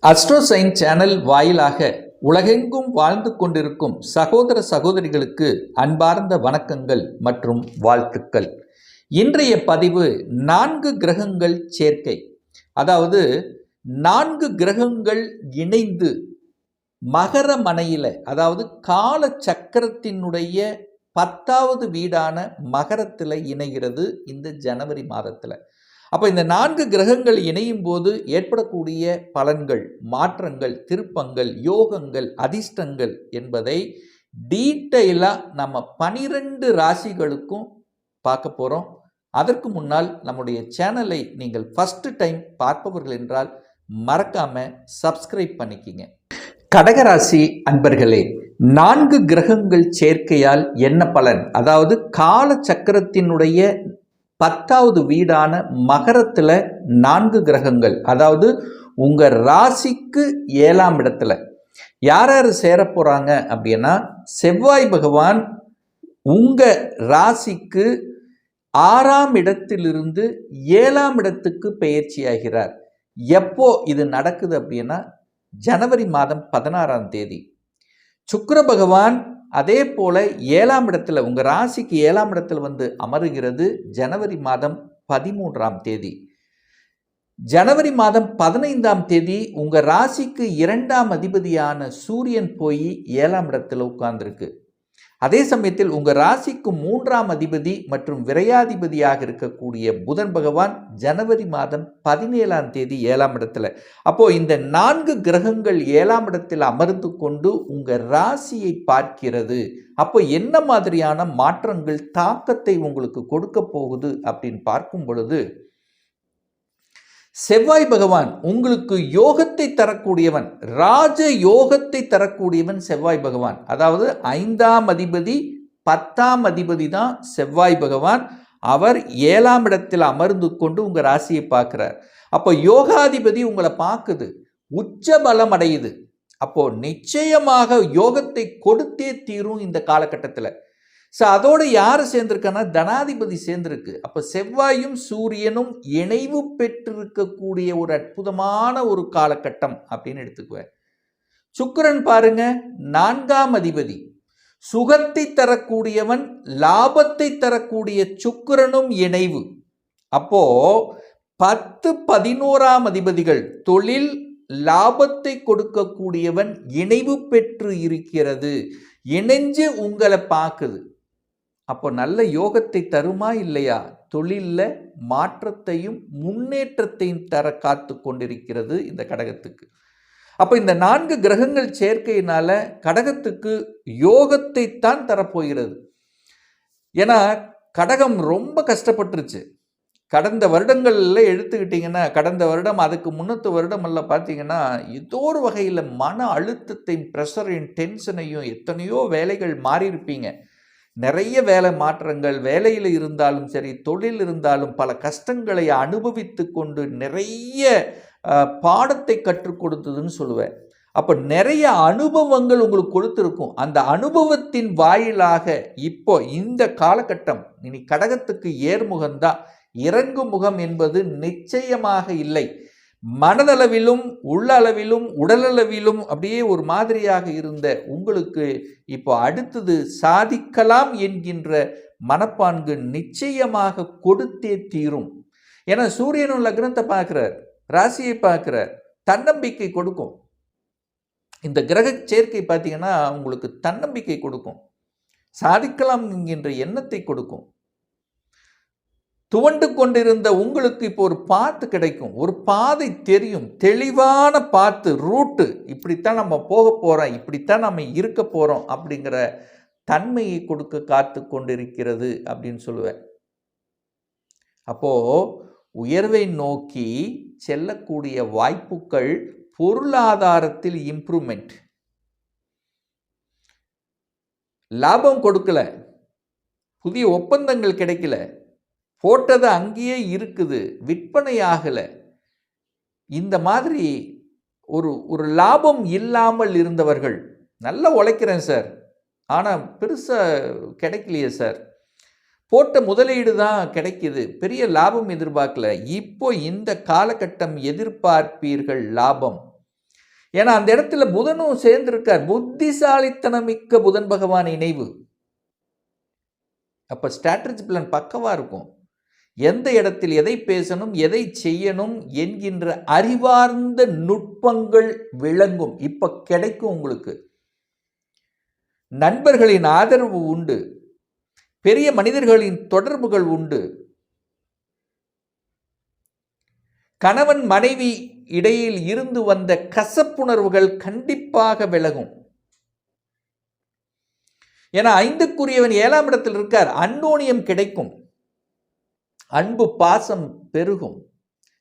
Astro sign channel வாயிலாக உலகெங்கும் வாழ்ந்து கொண்டிருக்கும் சகோதர சகோதரிகளுக்கு அன்பார்ந்த வணக்கங்கள் மற்றும் வாழ்த்துக்கள். இன்றைய பதிவு 4 கிரகங்கள் சேர்க்கை, அதாவது 4 கிரகங்கள் இணைந்து மகர மனையில, அதாவது கால சக்கரத்தினுடைய 10வது வீடான மகரத்தில் இணைகிறது இந்த ஜனவரி மாதத்தில். அப்போ இந்த 4 கிரகங்கள் இணையும் போது ஏற்படக்கூடிய பலன்கள், மாற்றங்கள், திருப்பங்கள், யோகங்கள், அதிர்ஷ்டங்கள் என்பதை டீட்டெயிலாக நம்ம 12 ராசிகளுக்கும் பார்க்க போகிறோம். அதற்கு முன்னால் நம்முடைய சேனலை நீங்கள் ஃபஸ்ட்டு டைம் பார்ப்பவர்கள் என்றால் மறக்காமல் சப்ஸ்கிரைப் பண்ணிக்கிங்க. கடகராசி அன்பர்களே, 4 கிரகங்கள் சேர்க்கையால் என்ன பலன்? அதாவது கால சக்கரத்தினுடைய 10வது வீடான மகரத்தில் 4 கிரகங்கள், அதாவது உங்கள் ராசிக்கு 7ஆம் இடத்துல யார் யார் சேர போகிறாங்க அப்படின்னா, செவ்வாய் பகவான் உங்கள் ராசிக்கு 6ஆம் இடத்திலிருந்து 7ஆம் இடத்துக்கு பெயர்ச்சியாகிறார். எப்போ இது நடக்குது அப்படின்னா, ஜனவரி மாதம் 16ஆம் தேதி. சுக்கிர பகவான் அதே போல 7ஆம் இடத்துல உங்கள் ராசிக்கு 7ஆம் இடத்துல வந்து அமருகிறது ஜனவரி மாதம் 13ஆம் தேதி. ஜனவரி மாதம் 15ஆம் தேதி உங்கள் ராசிக்கு 2ஆம் அதிபதியான சூரியன் போய் 7ஆம் இடத்துல உட்கார்ந்துருக்கு. அதே சமயத்தில் உங்கள் ராசிக்கு 3ஆம் அதிபதி மற்றும் விரையாதிபதியாக இருக்கக்கூடிய புதன் பகவான் ஜனவரி மாதம் 17ஆம் தேதி 7ஆம் இடத்துல. அப்போ இந்த 4 கிரகங்கள் 7ஆம் இடத்தில் அமர்ந்து கொண்டு உங்கள் ராசியை பார்க்கிறது. அப்போ என்ன மாதிரியான மாற்றங்கள், தாக்கத்தை உங்களுக்கு கொடுக்க போகுது அப்படின்னு பார்க்கும் பொழுது, செவ்வாய் பகவான் உங்களுக்கு யோகத்தை தரக்கூடியவன், ராஜ யோகத்தை தரக்கூடியவன் செவ்வாய் பகவான். அதாவது 5ஆம் அதிபதி 10ஆம் அதிபதி தான் செவ்வாய் பகவான். அவர் 7ஆம் இடத்தில் அமர்ந்து கொண்டு உங்கள் ராசியை பார்க்கிறார். அப்போ யோகாதிபதி உங்களை பார்க்குது, உச்ச பலம் அடையுது. அப்போ நிச்சயமாக யோகத்தை கொடுத்தே தீரும் இந்த காலகட்டத்தில். ஸோ அதோடு யார் சேர்ந்திருக்கான்னா, தனாதிபதி சேர்ந்திருக்கு. அப்போ செவ்வாயும் சூரியனும் இணைவு பெற்றிருக்கக்கூடிய ஒரு அற்புதமான ஒரு காலகட்டம் அப்படின்னு எடுத்துக்குவேன். சுக்கிரன் பாருங்க, 4ஆம் அதிபதி, சுகத்தை தரக்கூடியவன், லாபத்தை தரக்கூடிய சுக்கிரனும் இணைவு. அப்போ 10, 11ஆம் அதிபதிகள், தொழில் லாபத்தை கொடுக்கக்கூடியவன் இணைவு பெற்று இருக்கிறது. இணைஞ்சு உங்களை பார்க்குது. அப்போ நல்ல யோகத்தை தருமா இல்லையா? தொழிலில் மாற்றத்தையும் முன்னேற்றத்தையும் தர காத்து கொண்டிருக்கிறது இந்த கடகத்துக்கு. அப்போ இந்த 4 கிரகங்கள் சேர்க்கையினால கடகத்துக்கு யோகத்தை தான் தரப்போகிறது. ஏன்னா கடகம் ரொம்ப கஷ்டப்பட்டுருச்சு. கடந்த வருடங்களில் எடுத்துக்கிட்டிங்கன்னா, கடந்த வருடம், அதுக்கு முன்னத்து வருடம் எல்லாம் பார்த்தீங்கன்னா, ஏதோ ஒரு வகையில் மன அழுத்தத்தையும் ப்ரெஷரையும் டென்ஷனையும், எத்தனையோ வேலைகள் மாறியிருப்பீங்க. நிறைய வேலை மாற்றங்கள், வேலையில் இருந்தாலும் சரி, தொழில் இருந்தாலும் பல கஷ்டங்களை அனுபவித்து கொண்டு நிறைய பாடத்தை கற்றுக் கொடுத்ததுன்னு சொல்லுவேன். அப்போ நிறைய அனுபவங்கள் உங்களுக்கு கொடுத்துருக்கும். அந்த அனுபவத்தின் வாயிலாக இப்போ இந்த காலகட்டம் இனி கடகத்துக்கு ஏர்முகம்தான். இறங்கு முகம் என்பது நிச்சயமாக இல்லை. மனதளவிலும் உள்ளளவிலும் உடலளவிலும் அப்படியே ஒரு மாதிரியாக இருந்த உங்களுக்கு இப்போ அடுத்தது சாதிக்கலாம் என்கின்ற மனப்பான்கு நிச்சயமாக கொடுத்தே தீரும். ஏன்னா சூரியனும் லக்னத்தை பார்க்கிறார், ராசியை பார்க்கிறார், தன்னம்பிக்கை கொடுக்கும். இந்த கிரக சேர்க்கை பார்த்தீங்கன்னா உங்களுக்கு தன்னம்பிக்கை கொடுக்கும், சாதிக்கலாம் என்கின்ற எண்ணத்தை கொடுக்கும். துவண்டு கொண்டிருந்த உங்களுக்கு இப்போ ஒரு பாத்து கிடைக்கும், ஒரு பாதை தெரியும், தெளிவான பாத்து, ரூட்டு, இப்படித்தான் நம்ம போக போகிறோம், இப்படித்தான் நம்ம இருக்க போகிறோம் அப்படிங்கிற தன்மையை கொடுக்க காத்து கொண்டிருக்கிறது அப்படின்னு சொல்லுவேன். அப்போது உயர்வை நோக்கி செல்லக்கூடிய வாய்ப்புகள், பொருளாதாரத்தில் இம்ப்ரூவ்மெண்ட். லாபம் கொடுக்கல, புதிய ஒப்பந்தங்கள் கிடைக்கல, போட்டது அங்கேயே இருக்குது, விற்பனை ஆகலை, இந்த மாதிரி ஒரு லாபம் இல்லாமல் இருந்தவர்கள், நல்லா உழைக்கிறேன் சார் ஆனால் பெருசாக கிடைக்கலையே சார், போட்ட முதலீடு தான் கிடைக்குது, பெரிய லாபம் எதிர்பார்க்கல, இப்போ இந்த காலகட்டம் எதிர்பார்ப்பீர்கள் லாபம். ஏன்னா அந்த இடத்துல புதனும் சேர்ந்திருக்கார். புத்திசாலித்தனமிக்க புதன் பகவான் இணைவு. அப்ப ஸ்ட்ராட்டஜி பிளான் பக்கவா இருக்கும். எந்த இடத்தில் எதை பேசணும், எதை செய்யணும் என்கின்ற அறிவார்ந்த நுட்பங்கள் விளங்கும். இப்ப கிடைக்கும் உங்களுக்கு. நண்பர்களின் ஆதரவு உண்டு. பெரிய மனிதர்களின் தொடர்புகள் உண்டு. கணவன் மனைவி இடையில் இருந்து வந்த கசப்புணர்வுகள் கண்டிப்பாக விலகும். ஏன்னா 5க்குரியவன் 7ஆம் இடத்தில் இருக்கார். அன்னோனியம் கிடைக்கும். அன்பு பாசம் பெருகும்.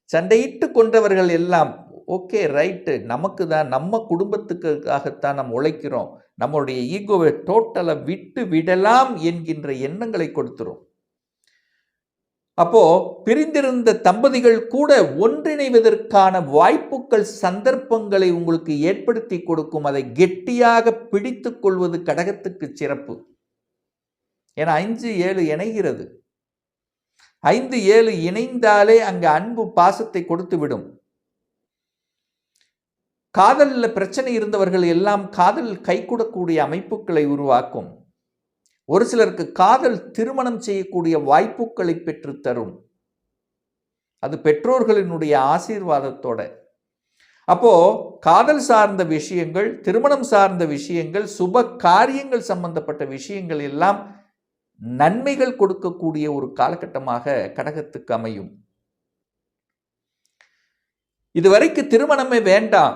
சண்டையிட்டு கொண்டவர்கள் எல்லாம் ஓகே ரைட்டு, நமக்கு தான், நம்ம குடும்பத்துக்காகத்தான் நம்ம உழைக்கிறோம், நம்மளுடைய ஈகோவை டோட்டலாக விட்டு விடலாம் என்கின்ற எண்ணங்களை கொடுத்துரும். அப்போ பிரிந்திருந்த தம்பதிகள் கூட ஒன்றிணைவதற்கான வாய்ப்புகள் சந்தர்ப்பங்களை உங்களுக்கு ஏற்படுத்தி கொடுக்கும். அதை கெட்டியாக பிடித்து கொள்வது கடகத்துக்கு சிறப்பு. ஏன்னா 5-7 இணைகிறது. 5-7 இணைந்தாலே அங்க அன்பு பாசத்தை கொடுத்து விடும். காதலில் பிரச்சனை இருந்தவர்கள் எல்லாம் காதல் கைகூடக்கூடிய அமைப்புகளை உருவாக்கும். ஒரு சிலருக்கு காதல் திருமணம் செய்யக்கூடிய வாய்ப்புகளை பெற்று தரும். அது பெற்றோர்களினுடைய ஆசீர்வாதத்தோட. அப்போ காதல் சார்ந்த விஷயங்கள், திருமணம் சார்ந்த விஷயங்கள், சுப காரியங்கள் சம்பந்தப்பட்ட விஷயங்கள் எல்லாம் நன்மைகள் கொடுக்கக்கூடிய ஒரு காலகட்டமாக கடகத்துக்கு அமையும். இதுவரைக்கு திருமணமே வேண்டாம்,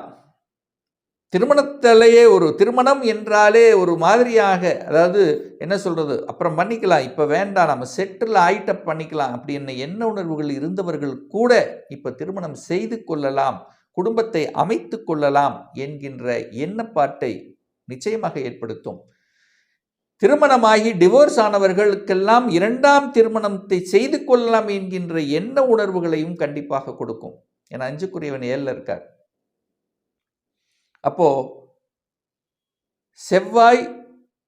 திருமணத்திலேயே ஒரு திருமணம் என்றாலே ஒரு மாதிரியாக, அதாவது என்ன சொல்றது, அப்புறம் பண்ணிக்கலாம், இப்ப வேண்டாம், நம்ம செட்டில் ஆயிட்ட பண்ணிக்கலாம் அப்படின்னு எண்ண உணர்வுகள் இருந்தவர்கள் கூட இப்ப திருமணம் செய்து கொள்ளலாம், குடும்பத்தை அமைத்து கொள்ளலாம் என்கின்ற எண்ணப்பாட்டை நிச்சயமாக ஏற்படுத்தும். திருமணமாகி டிவோர்ஸ் ஆனவர்களுக்கெல்லாம் 2ஆம் திருமணத்தை செய்து கொள்ளலாம் என்கின்ற எண்ண உணர்வுகளையும் கண்டிப்பாக கொடுக்கும். ஏன்னா 5க்குரியவன் 7ல் இருக்கார். அப்போ செவ்வாய்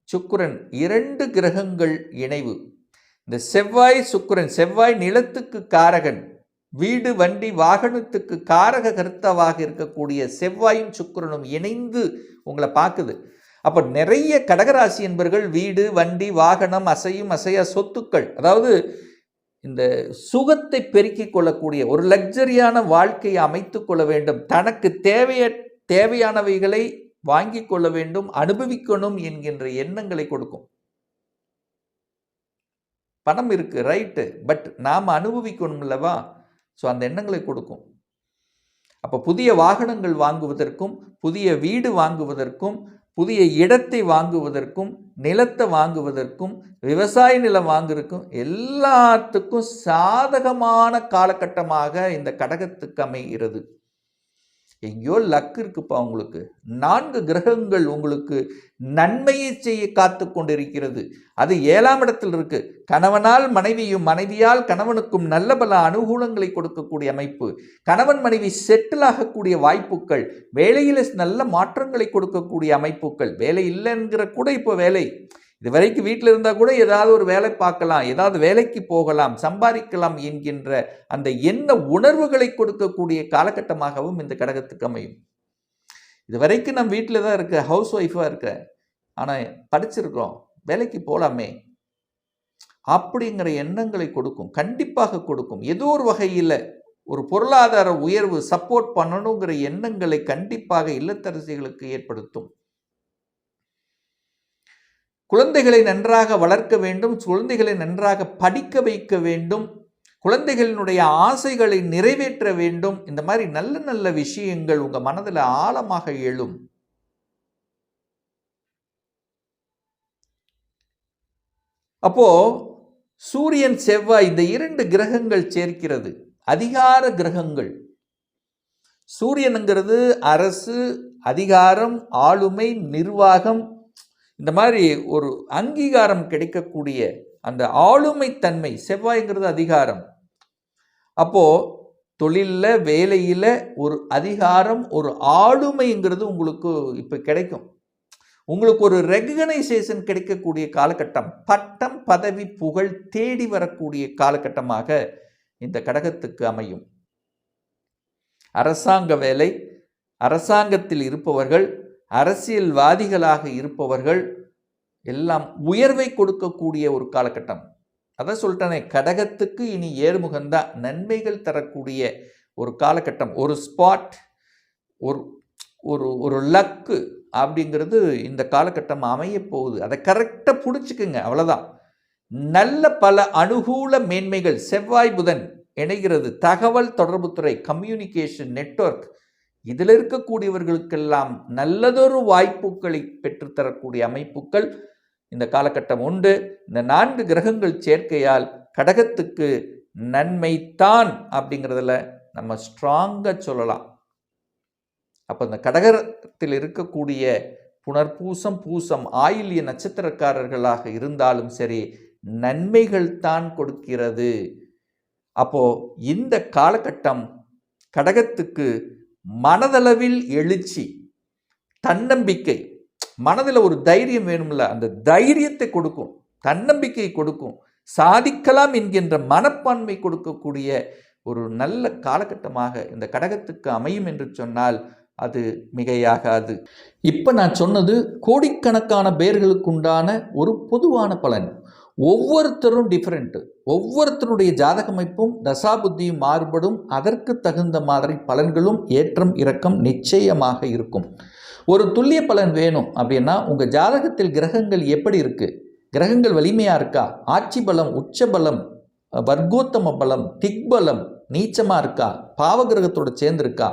சுக்கிரன் 2 கிரகங்கள் இணைவு. இந்த செவ்வாய் சுக்கிரன், செவ்வாய் நிலத்துக்கு காரகன், வீடு வண்டி வாகனத்துக்கு காரக கர்த்தாவாக இருக்கக்கூடிய செவ்வாயும் சுக்கிரனும் இணைந்து உங்களை பார்க்குது. அப்போ நிறைய கடகராசி என்பர்கள் வீடு வண்டி வாகனம் அசையும் அசையா சொத்துக்கள், அதாவது இந்த சுகத்தை பெருக்கிக் கொள்ளக்கூடிய ஒரு லக்ஸரியான வாழ்க்கையை அமைத்துக் கொள்ள வேண்டும், தனக்கு தேவையானவைகளை வாங்கி கொள்ள வேண்டும், அனுபவிக்கணும் என்கின்ற எண்ணங்களை கொடுக்கும். பணம் இருக்கு ரைட்டு, பட் நாம் அனுபவிக்கணும் அல்லவா? ஸோ அந்த எண்ணங்களை கொடுக்கும். அப்போ புதிய வாகனங்கள் வாங்குவதற்கும், புதிய வீடு வாங்குவதற்கும், புதிய இடத்தை வாங்குவதற்கும், நிலத்தை வாங்குவதற்கும், விவசாய நிலம் வாங்குவதற்கும் எல்லாத்துக்கும் சாதகமான காலகட்டமாக இந்த கடகத்துக்கு அமைகிறது. எங்கேயோ லக் இருக்குப்பா உங்களுக்கு. 4 கிரகங்கள் உங்களுக்கு நன்மையை செய்ய காத்து கொண்டிருக்கிறது. அது 7ஆம் இடத்தில் இருக்கு. கணவனால் மனைவியும், மனைவியால் கணவனுக்கும் நல்ல பல அனுகூலங்களை கொடுக்கக்கூடிய அமைப்பு, கணவன் மனைவி செட்டில் ஆகக்கூடிய வாய்ப்புகள், வேலையில் நல்ல மாற்றங்களை கொடுக்கக்கூடிய அமைப்புகள். வேலை இல்லைங்கிற கூட இப்போ வேலை, இது வரைக்கும் வீட்டில் இருந்தால் கூட ஏதாவது ஒரு வேலை பார்க்கலாம், ஏதாவது வேலைக்கு போகலாம், சம்பாதிக்கலாம் என்கின்ற அந்த எண்ண உணர்வுகளை கொடுக்கக்கூடிய காலகட்டமாகவும் இந்த கடகத்துக்கு அமையும். இது வரைக்கும் நம்ம வீட்டில் தான் இருக்க, ஹவுஸ் ஒய்ஃபாக இருக்க, ஆனால் படிச்சிருக்கிறோம், வேலைக்கு போகலாமே அப்படிங்கிற எண்ணங்களை கொடுக்கும், கண்டிப்பாக கொடுக்கும். ஏதோ ஒரு வகையில் ஒரு பொருளாதார உயர்வு சப்போர்ட் பண்ணணுங்கிற எண்ணங்களை கண்டிப்பாக இல்லத்தரசிகளுக்கு ஏற்படுத்தும். குழந்தைகளை நன்றாக வளர்க்க வேண்டும், குழந்தைகளை நன்றாக படிக்க வைக்க வேண்டும், குழந்தைகளினுடைய ஆசைகளை நிறைவேற்ற வேண்டும். இந்த மாதிரி நல்ல நல்ல விஷயங்கள் உங்க மனதில் ஆழமாக எழும். அப்போ சூரியன் செவ்வாய் இந்த 2 கிரகங்கள் சேர்க்கிறது, அதிகார கிரகங்கள். சூரியனுங்கிறது அரசு, அதிகாரம், ஆளுமை, நிர்வாகம், இந்த மாதிரி ஒரு அங்கீகாரம் கிடைக்கக்கூடிய அந்த ஆளுமை தன்மை. செவ்வாய்ங்கிறது அதிகாரம். அப்போ தொழிலில் வேலையில் ஒரு அதிகாரம், ஒரு ஆளுமைங்கிறது உங்களுக்கு இப்போ கிடைக்கும். உங்களுக்கு ஒரு ரெகனைசேஷன் கிடைக்கக்கூடிய காலகட்டம், பட்டம் பதவி புகழ் தேடி வரக்கூடிய காலகட்டமாக இந்த கடகத்துக்கு அமையும். அரசாங்க வேலை, அரசாங்கத்தில் இருப்பவர்கள், அரசியல்வாதிகளாக இருப்பவர்கள் எல்லாம் உயர்வை கொடுக்கக்கூடிய ஒரு காலகட்டம். அதான் சொல்லிட்டேனே, கடகத்துக்கு இனி ஏறுமுகம்தான், நன்மைகள் தரக்கூடிய ஒரு காலகட்டம். ஒரு ஸ்பாட், ஒரு ஒரு ஒரு லக்கு அப்படிங்கிறது இந்த காலகட்டம் அமைய போகுது. அதை கரெக்டாக பிடிச்சிக்குங்க, அவ்வளோதான். நல்ல பல அனுகூல மேன்மைகள் செவ்வாய் புதன் இணைகிறது. தகவல் தொடர்புத்துறை, கம்யூனிகேஷன், நெட்வொர்க், இதில் இருக்கக்கூடியவர்களுக்கெல்லாம் நல்லதொரு வாய்ப்புகளை பெற்றுத்தரக்கூடிய அமைப்புகள் இந்த காலகட்டம் உண்டு. இந்த 4 கிரகங்கள் சேர்க்கையால் கடகத்துக்கு நன்மைத்தான் அப்படிங்கிறதுல நம்ம ஸ்ட்ராங்காக சொல்லலாம். அப்போ இந்த கடகத்தில் இருக்கக்கூடிய புனர்பூசம், பூசம், ஆயில்ய நட்சத்திரக்காரர்களாக இருந்தாலும் சரி, நன்மைகள் தான் கொடுக்கிறது. அப்போ இந்த காலகட்டம் கடகத்துக்கு மனதளவில் எழுச்சி, தன்னம்பிக்கை, மனதில் ஒரு தைரியம் வேணும்ல, அந்த தைரியத்தை கொடுக்கும், தன்னம்பிக்கை கொடுக்கும், சாதிக்கலாம் என்கின்ற மனப்பான்மை கொடுக்கக்கூடிய ஒரு நல்ல காலகட்டமாக இந்த கடகத்துக்கு அமையும் என்று சொன்னால் அது மிகையாகாது. இப்போ நான் சொன்னது கோடிக்கணக்கான பேர்களுக்குண்டான ஒரு பொதுவான பலன். ஒவ்வொருத்தரும் டிஃப்ரெண்ட்டு, ஒவ்வொருத்தருடைய ஜாதக அமைப்பும் தசாபுத்தியும் மாறுபடும். அதற்கு தகுந்த மாதிரி பலன்களும் ஏற்றம் இறக்கம் நிச்சயமாக இருக்கும். ஒரு துல்லிய பலன் வேணும் அப்படின்னா உங்கள் ஜாதகத்தில் கிரகங்கள் எப்படி இருக்குது, கிரகங்கள் வலிமையாக இருக்கா, ஆட்சி பலம், உச்ச பலம், வர்க்கோத்தம பலம், திக்பலம் நீச்சமாக இருக்கா, பாவகிரகத்தோடு சேர்ந்துருக்கா,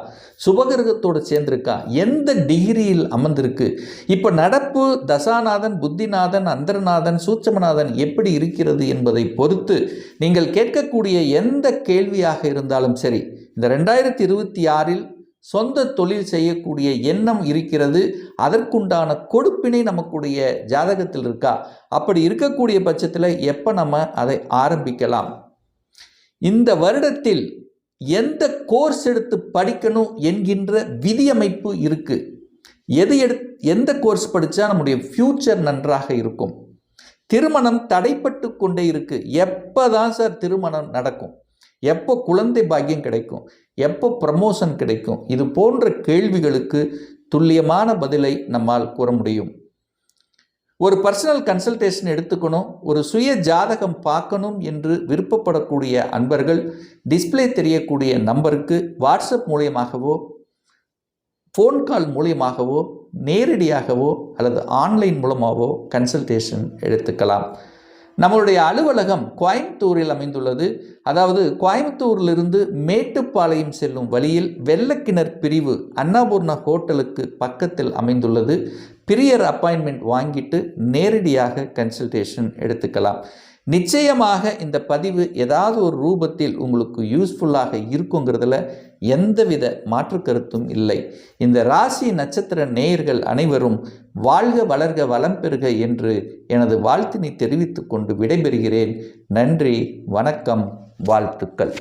சுபகிரகத்தோடு சேர்ந்துருக்கா, எந்த டிகிரியில் அமர்ந்திருக்கு, இப்போ நடப்பு தசாநாதன், புத்திநாதன், அந்தரநாதன், சூட்சமநாதன் எப்படி இருக்கிறது என்பதை பொறுத்து நீங்கள் கேட்கக்கூடிய எந்த கேள்வியாக இருந்தாலும் சரி, இந்த 2026இல் சொந்த தொழில் செய்யக்கூடிய எண்ணம் இருக்கிறது, அதற்குண்டான கொடுப்பினை நமக்குடைய ஜாதகத்தில் இருக்கா, அப்படி இருக்கக்கூடிய பட்சத்தில் எப்போ நம்ம அதை ஆரம்பிக்கலாம், இந்த வருடத்தில் எந்த கோர்ஸ் எடுத்து படிக்கணும் என்கின்ற விதியமைப்பு இருக்குது, எந்த கோர்ஸ் படித்தா நம்முடைய ஃப்யூச்சர் நன்றாக இருக்கும், திருமணம் தடைப்பட்டு கொண்டே இருக்குது, எப்போ தான் சார் திருமணம் நடக்கும், எப்போ குழந்தை பாக்கியம் கிடைக்கும், எப்போ ப்ரமோஷன் கிடைக்கும், இது போன்ற கேள்விகளுக்கு துல்லியமான பதிலை நம்மால் கூற முடியும். ஒரு பர்சனல் கன்சல்டேஷன் எடுத்துக்கணும், ஒரு சுய ஜாதகம் பார்க்கணும் என்று விருப்பப்படக்கூடிய அன்பர்கள் டிஸ்பிளே தெரியக்கூடிய நம்பருக்கு வாட்ஸ்அப் மூலியமாகவோ, ஃபோன் கால் மூலியமாகவோ, நேரடியாகவோ அல்லது ஆன்லைன் மூலமாகவோ கன்சல்டேஷன் எடுத்துக்கலாம். நம்மளுடைய அலுவலகம் கோயம்புத்தூரில் அமைந்துள்ளது. அதாவது கோயம்புத்தூரிலிருந்து மேட்டுப்பாளையம் செல்லும் வழியில் வெள்ளக்கிணர் பிரிவு அன்னபூர்ணா ஹோட்டலுக்கு பக்கத்தில் அமைந்துள்ளது. பிரியர் அப்பாயின்மெண்ட் வாங்கிட்டு நேரடியாக கன்சல்டேஷன் எடுத்துக்கலாம். நிச்சயமாக இந்த பதிவு ஏதாவது ஒரு ரூபத்தில் உங்களுக்கு யூஸ்ஃபுல்லாக இருக்குங்கிறதுல எந்தவித மாற்று கருத்தும் இல்லை. இந்த ராசி நட்சத்திர நேயர்கள் அனைவரும் வாழ்க வளர்க வளம் பெறுக என்று எனது வாழ்த்தினை தெரிவித்துக் கொண்டு விடைபெறுகிறேன். நன்றி, வணக்கம், வாழ்த்துக்கள்.